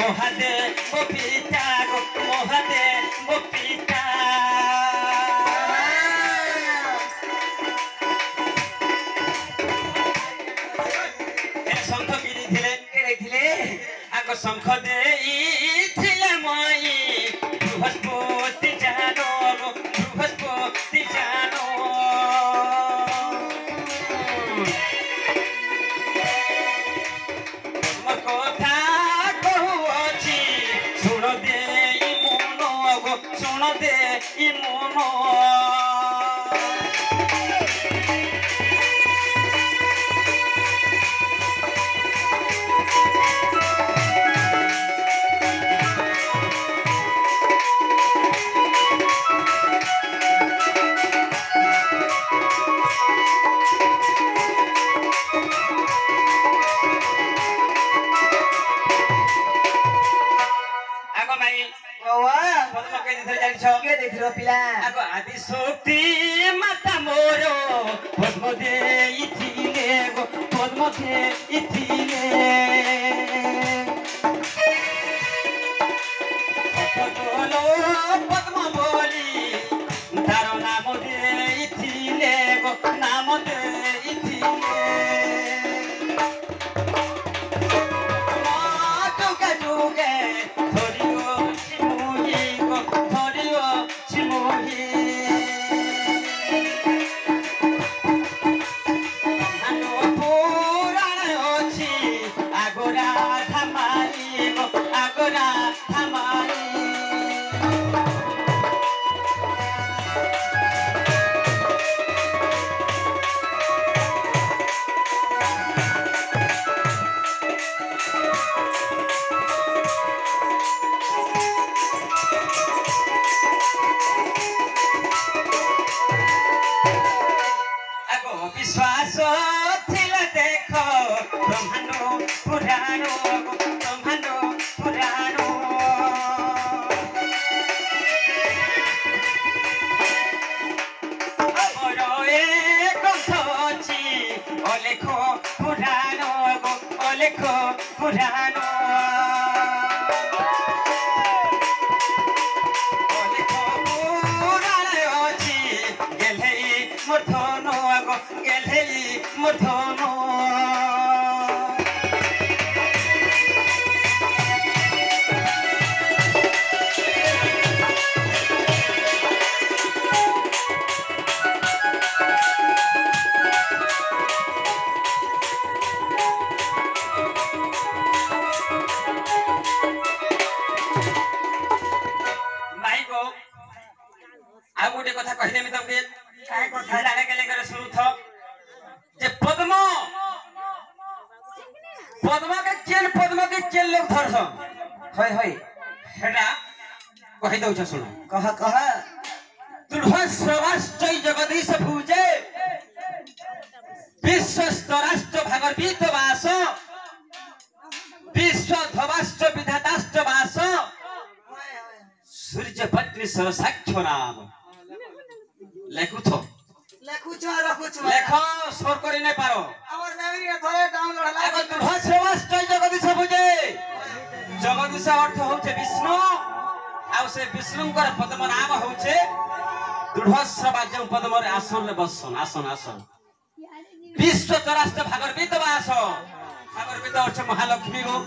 मोहादे वो पिता गो मोहादे वो पिता शंख गिरी आग शंख दे मई बृहस्पति जानो बृहस्पति जानो कथा कहूँ शुण दे मन गो शुण दे मन आदि शक्ति माता मोर पद्म दे गो पद्म दे पद्म बोली तार नाम दे गो नाम दे विश्वास देख ब्रह्मांड पुराण ब्रह्मांड पुराण ग्रंथ अच्छी अलेख पुराण अलेख पुराण अलेख पुराण अच्छी गेले मूर्धन गेलेली मूर्धन आ गोटे कथा कहिदेमी तमके काय कथा लागे गेले करे सुनुथ जे पद्म पद्म के केन लोग धरस होय होय हेडा कहि दउछ सुनो कह दृढ़ श्रवाश्च जगदीश भूजे विश्व स्तराश्च भागवत वास विश्व धवाश्च विधाताश्च वास सूर्य पत्नी साक्ष्य नाम लेखुथो लेखो स्वर करि नै पारो हमर मेमोरी रे थरे डाउनलोड लागो दृढ़ श्रवाश्च जगदीश भूजे जगदीश अर्थ होचे विष्णु आ से विष्णुकर पद्म नाम होचे दृढ़ श्रवा जो पद्म रे आसन रे बसन आसन आसन विश्व तराष्ट भागवत वास भागवत अर्थ महालक्ष्मी गो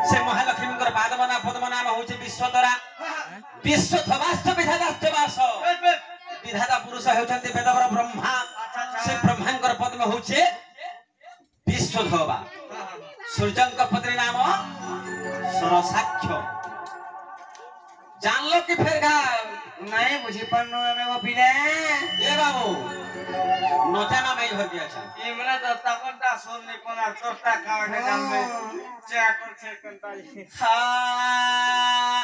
से महालक्ष्मी कर पद्म नाम होचे विश्वतरा विश्व धवाष्ट विधाताष्ट वास विधाता पुरुष होचंती वेदवर ब्रह्मा से ब्रह्मांकर पद्म होचे विश्वधवा सूर्यंक पत्नी नाम सरसाक्ष्य जान लो कि फिर गा नहीं बुझी पन्नो में वो पिले ये बाबू नोचाना नहीं हो गया था ये मला तो ताकता सोन नहीं कोना तोता कावने नाम में चेक कर छे कंता हां